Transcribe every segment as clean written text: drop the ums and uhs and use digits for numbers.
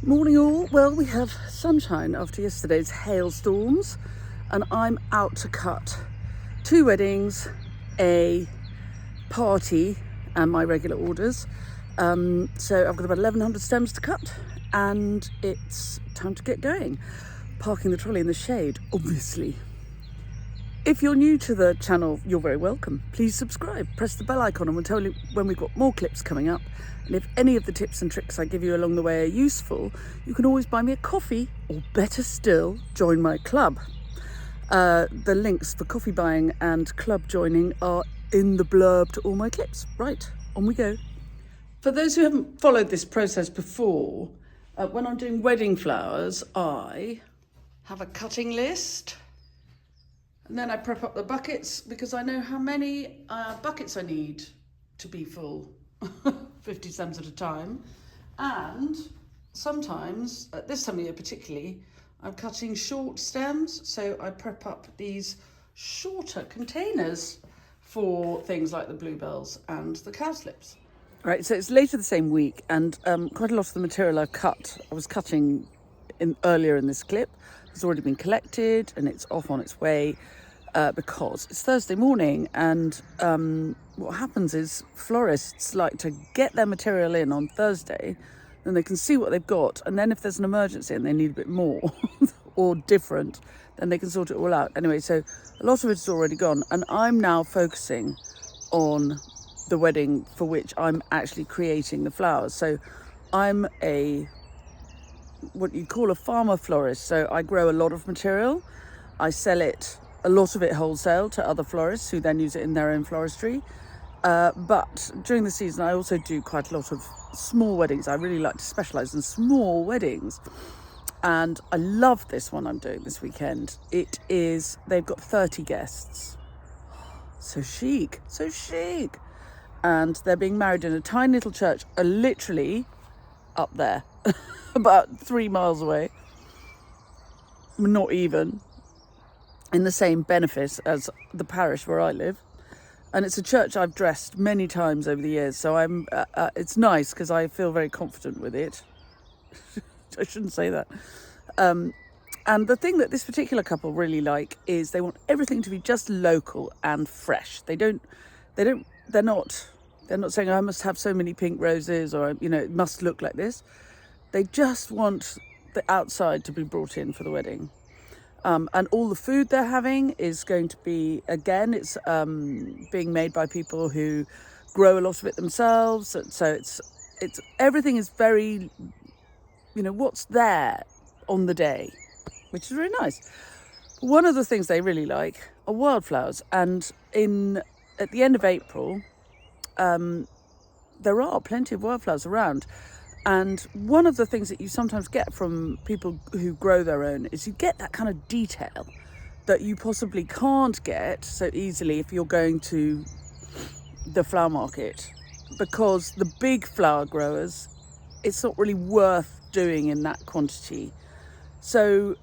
Morning all. Well, we have sunshine after yesterday's hailstorms and I'm out to cut 2 weddings, a party and my regular orders. So I've got about 1100 stems to cut and it's time to get going. Parking the trolley in the shade, obviously. If you're new to the channel, you're very welcome. Please subscribe, press the bell icon and we'll tell you when we've got more clips coming up. And if any of the tips and tricks I give you along the way are useful, you can always buy me a coffee, or better still, join my club. The links for coffee buying and club joining are in the blurb to all my clips. Right, on we go. For those who haven't followed this process before, when I'm doing wedding flowers, I have a cutting list. And then I prep up the buckets because I know how many buckets I need to be full, 50 stems at a time. And sometimes, at this time of year particularly, I'm cutting short stems. So I prep up these shorter containers for things like the bluebells and the cowslips. Right, so it's later the same week and quite a lot of the material I was cutting earlier in this clip has already been collected and it's off on its way because it's Thursday morning and what happens is florists like to get their material in on Thursday, then they can see what they've got, and then if there's an emergency and they need a bit more or different, then they can sort it all out. Anyway, so a lot of it's already gone and I'm now focusing on the wedding for which I'm actually creating the flowers. So I'm what you call a farmer florist. So I grow a lot of material. I sell it, a lot of it wholesale, to other florists who then use it in their own floristry. But during the season, I also do quite a lot of small weddings. I really like to specialize in small weddings. And I love this one I'm doing this weekend. They've got 30 guests. So chic, so chic. And they're being married in a tiny little church, literally up there, about 3 miles away. Not even, in the same benefice as the parish where I live. And it's a church I've dressed many times over the years. So it's nice because I feel very confident with it. I shouldn't say that. And the thing that this particular couple really like is they want everything to be just local and fresh. They're not saying I must have so many pink roses or, it must look like this. They just want the outside to be brought in for the wedding. And all the food they're having is going to be, again, it's being made by people who grow a lot of it themselves. So it's everything is very, what's there on the day, which is really nice. One of the things they really like are wildflowers. And at the end of April, there are plenty of wildflowers around. And one of the things that you sometimes get from people who grow their own is you get that kind of detail that you possibly can't get so easily if you're going to the flower market, because the big flower growers, it's not really worth doing in that quantity. So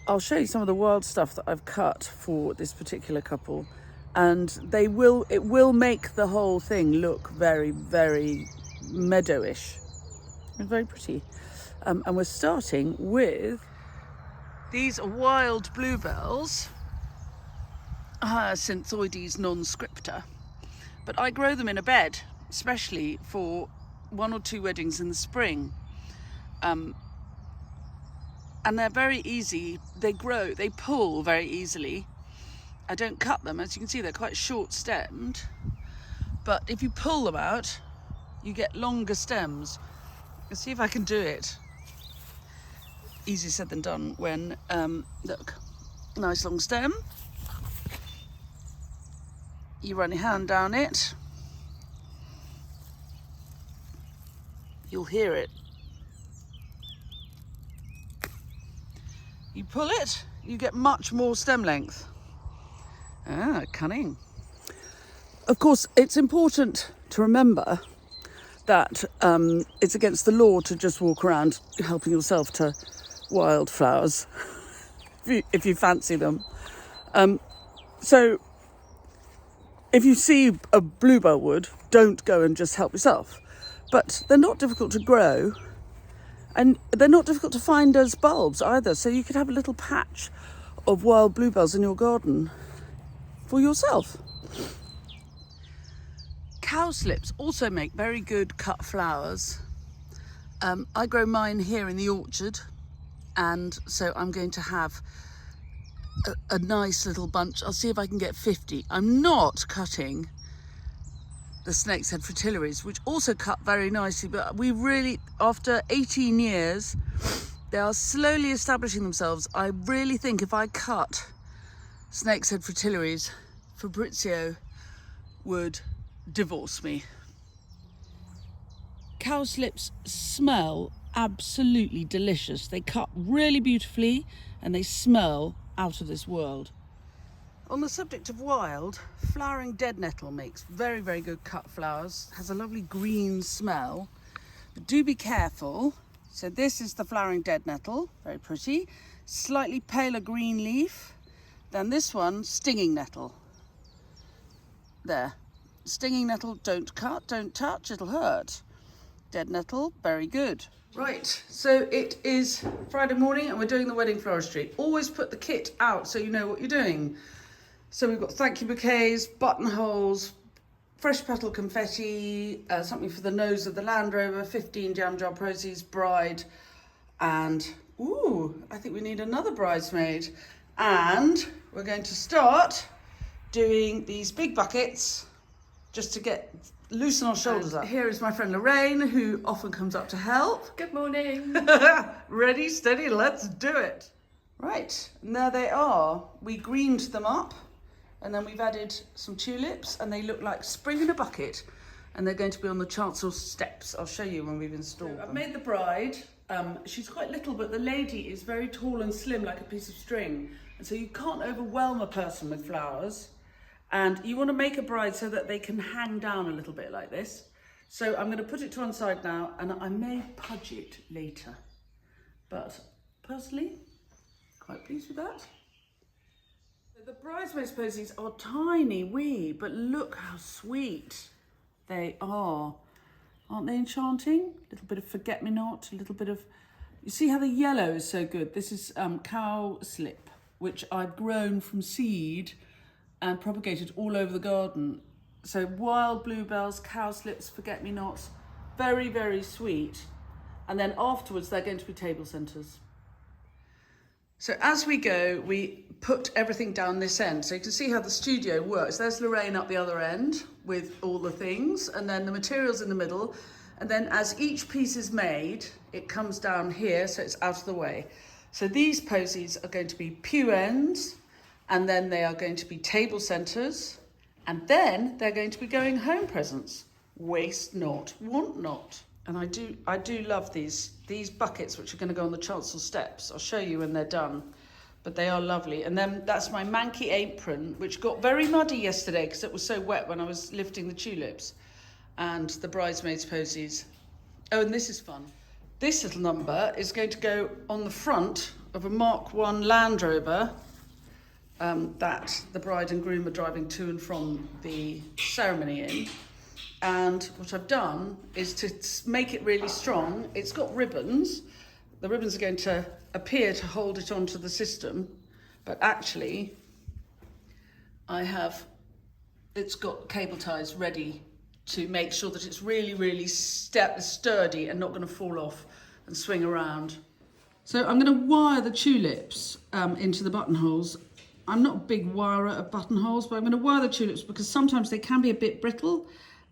I'll show you some of the wild stuff that I've cut for this particular couple, and it will make the whole thing look very, very meadowish. And very pretty. And we're starting with these wild bluebells, Hyacinthioides non-scripta. But I grow them in a bed, especially for 1 or 2 weddings in the spring. And they're very easy. They pull very easily. I don't cut them. As you can see, they're quite short stemmed. But if you pull them out, you get longer stems. Let's see if I can do it. Easier said than done when, look, nice long stem. You run your hand down it. You'll hear it. You pull it, you get much more stem length. Ah, cunning. Of course, it's important to remember that it's against the law to just walk around helping yourself to wildflowers if you fancy them. So if you see a bluebell wood, don't go and just help yourself. But they're not difficult to grow And they're not difficult to find as bulbs either, so you could have a little patch of wild bluebells in your garden for yourself. Cowslips also make very good cut flowers. I grow mine here in the orchard, and so I'm going to have a nice little bunch. I'll see if I can get 50. I'm not cutting the snake's head fritillaries, which also cut very nicely, but we really, after 18 years, they are slowly establishing themselves. I really think if I cut snake's head fritillaries, Fabrizio would divorce me. Cowslips smell absolutely delicious. They cut really beautifully and they smell out of this world. On the subject of wild, flowering dead nettle makes very, very good cut flowers. Has a lovely green smell, but do be careful. So this is the flowering dead nettle, very pretty. Slightly paler green leaf. Then this one, stinging nettle. There. Stinging nettle, don't cut, don't touch, it'll hurt. Dead nettle, very good. Right, so it is Friday morning and we're doing the wedding floristry. Always put the kit out so you know what you're doing. So we've got thank you bouquets, buttonholes, fresh petal confetti, something for the nose of the Land Rover, 15 jam jar posies, bride, and ooh, I think we need another bridesmaid. And we're going to start doing these big buckets just to loosen our shoulders up. Here is my friend Lorraine, who often comes up to help. Good morning. Ready, steady, let's do it. Right, and there they are. We greened them up, and then we've added some tulips, and they look like spring in a bucket, and they're going to be on the chancel steps. I'll show you when we've installed them. I've made the bride. She's quite little, but the lady is very tall and slim, like a piece of string, and so you can't overwhelm a person with flowers. And you want to make a bride so that they can hang down a little bit like this. So I'm going to put it to one side now, and I may pudge it later. But personally, quite pleased with that. The bridesmaids posies are tiny wee, but look how sweet they are. Aren't they enchanting? A little bit of forget-me-not, a little bit of... You see how the yellow is so good? This is cowslip, which I've grown from seed and propagated all over the garden. So wild bluebells, cowslips, forget-me-nots, very, very sweet. And then afterwards, they're going to be table centres. So as we go, we put everything down this end. So you can see how the studio works. There's Lorraine up the other end with all the things, and then the materials in the middle. And then as each piece is made, it comes down here, so it's out of the way. So these posies are going to be pew ends, and then they are going to be table centres, and then they're going to be going home presents. Waste not, want not. And I do love these buckets, which are going to go on the chancel steps. I'll show you when they're done, but they are lovely. And then that's my manky apron, which got very muddy yesterday because it was so wet when I was lifting the tulips, and the bridesmaids posies. Oh, and this is fun. This little number is going to go on the front of a Mark I Land Rover that the bride and groom are driving to and from the ceremony in. And what I've done is to make it really strong. It's got ribbons. The ribbons are going to appear to hold it onto the system, but actually it's got cable ties ready to make sure that it's really, really sturdy and not going to fall off and swing around. So I'm going to wire the tulips into the buttonholes. I'm not a big wirer of buttonholes, but I'm going to wire the tulips because sometimes they can be a bit brittle,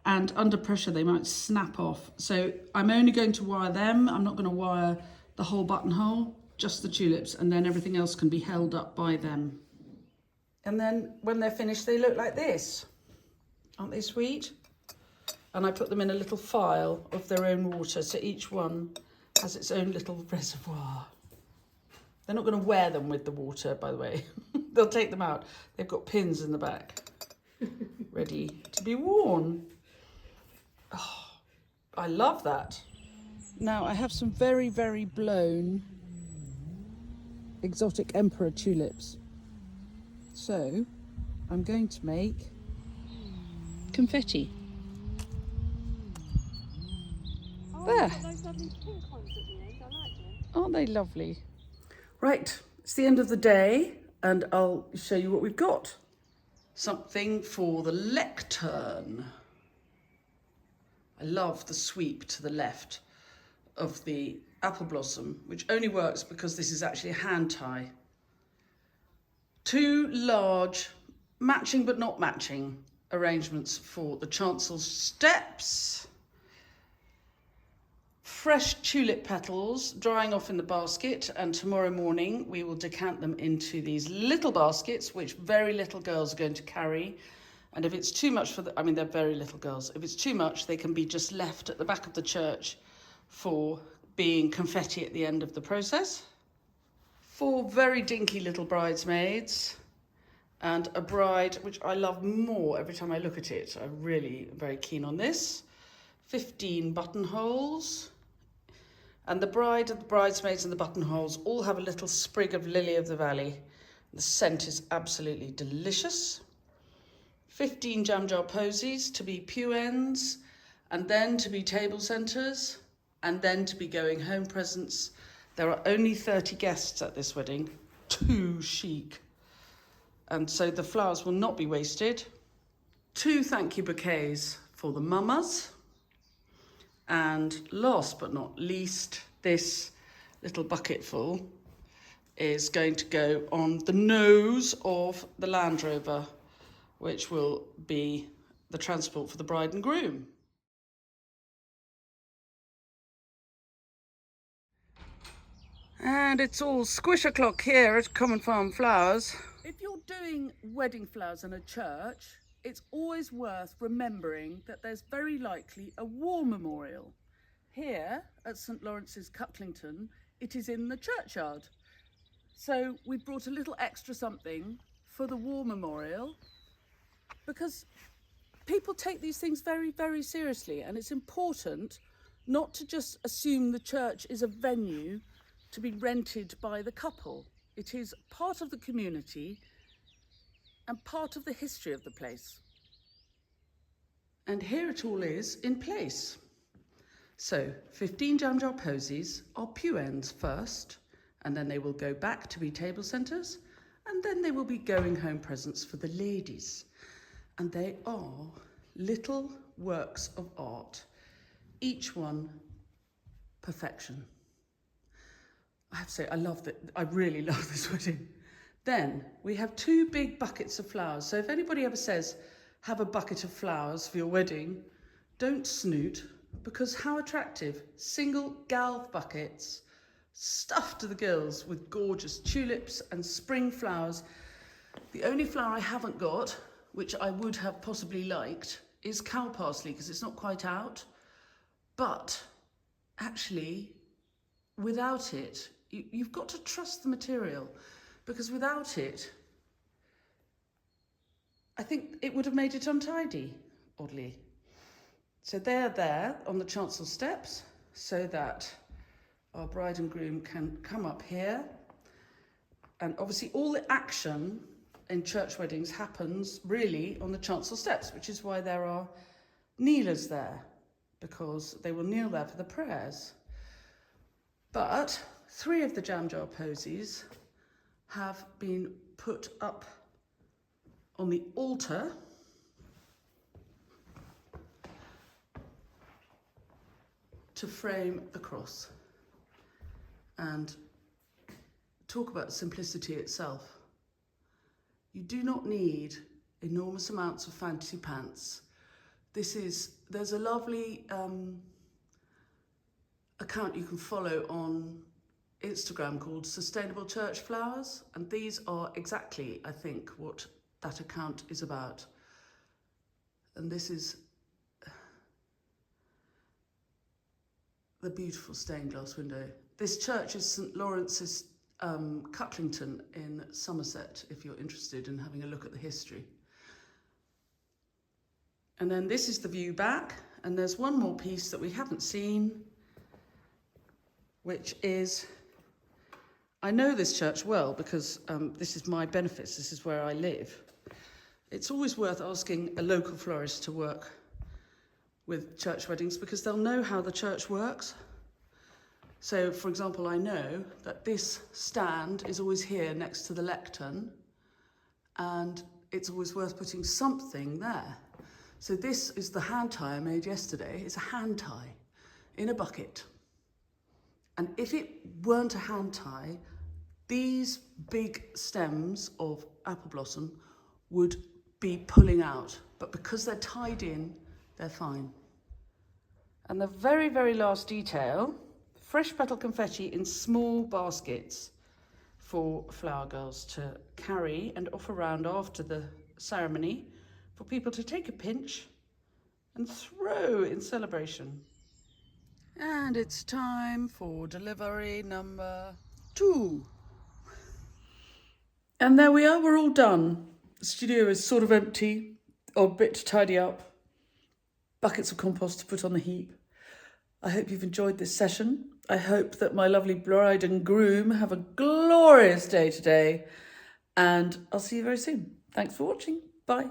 and under pressure they might snap off. So I'm only going to wire them. I'm not going to wire the whole buttonhole, just the tulips, and then everything else can be held up by them. And then when they're finished, they look like this. Aren't they sweet? And I put them in a little phial of their own water, so each one has its own little reservoir. They're not going to wear them with the water, by the way. They'll take them out. They've got pins in the back, ready to be worn. Oh, I love that. Now I have some very, very blown exotic emperor tulips. So I'm going to make confetti. There. Got those lovely pink ones at the end. I like them. Aren't they lovely? Right, it's the end of the day and I'll show you what we've got. Something for the lectern. I love the sweep to the left of the apple blossom, which only works because this is actually a hand tie. Two large, matching but not matching arrangements for the chancel steps. Fresh tulip petals drying off in the basket, and tomorrow morning we will decant them into these little baskets which very little girls are going to carry. And if it's too much for the, I mean, they're very little girls, if it's too much they can be just left at the back of the church for being confetti at the end of the process. 4 very dinky little bridesmaids and a bride which I love more every time I look at it. I'm really very keen on this. 15 buttonholes. And the bride and the bridesmaids and the buttonholes all have a little sprig of lily of the valley. The scent is absolutely delicious. 15 jam jar posies to be pew ends, and then to be table centres, and then to be going home presents. There are only 30 guests at this wedding. Too chic. And so the flowers will not be wasted. 2 thank you bouquets for the mamas. And last but not least, this little bucketful is going to go on the nose of the Land Rover, which will be the transport for the bride and groom. And it's all squish o'clock here at Common Farm Flowers. If you're doing wedding flowers in a church, it's always worth remembering that there's very likely a war memorial. Here at St Lawrence's, Cucklington, it is in the churchyard. So we brought a little extra something for the war memorial, because people take these things very, very seriously, and it's important not to just assume the church is a venue to be rented by the couple. It is part of the community and part of the history of the place. And here it all is in place. So 15 jam jar posies are pew ends first, and then they will go back to be table centres, and then they will be going home presents for the ladies. And they are little works of art, each one perfection. I have to say, I really love this wedding. Then we have 2 big buckets of flowers. So if anybody ever says, have a bucket of flowers for your wedding, don't snoot, because how attractive. Single galv buckets stuffed to the gills with gorgeous tulips and spring flowers. The only flower I haven't got, which I would have possibly liked, is cow parsley, because it's not quite out. But actually, without it, you've got to trust the material, because without it, I think it would have made it untidy, oddly. So they're there on the chancel steps so that our bride and groom can come up here. And obviously all the action in church weddings happens really on the chancel steps, which is why there are kneelers there, because they will kneel there for the prayers. But 3 of the jam jar posies have been put up on the altar to frame the cross. And talk about simplicity itself. You do not need enormous amounts of fancy pants. There's a lovely account you can follow on Instagram called Sustainable Church Flowers, and these are exactly, I think, what that account is about. And this is the beautiful stained glass window. This church is St Lawrence's, Cucklington in Somerset, if you're interested in having a look at the history. And then this is the view back, and there's one more piece that we haven't seen, which is, I know this church well because this is my benefice, this is where I live. It's always worth asking a local florist to work with church weddings because they'll know how the church works. So, for example, I know that this stand is always here next to the lectern, and it's always worth putting something there. So this is the hand tie I made yesterday. It's a hand tie in a bucket. And if it weren't a hand tie, these big stems of apple blossom would be pulling out. But because they're tied in, they're fine. And the very, very last detail, fresh petal confetti in small baskets for flower girls to carry and offer around after the ceremony for people to take a pinch and throw in celebration. And it's time for delivery number 2. And there we are, we're all done. The studio is sort of empty, or a bit to tidy up. Buckets of compost to put on the heap. I hope you've enjoyed this session. I hope that my lovely bride and groom have a glorious day today. And I'll see you very soon. Thanks for watching. Bye.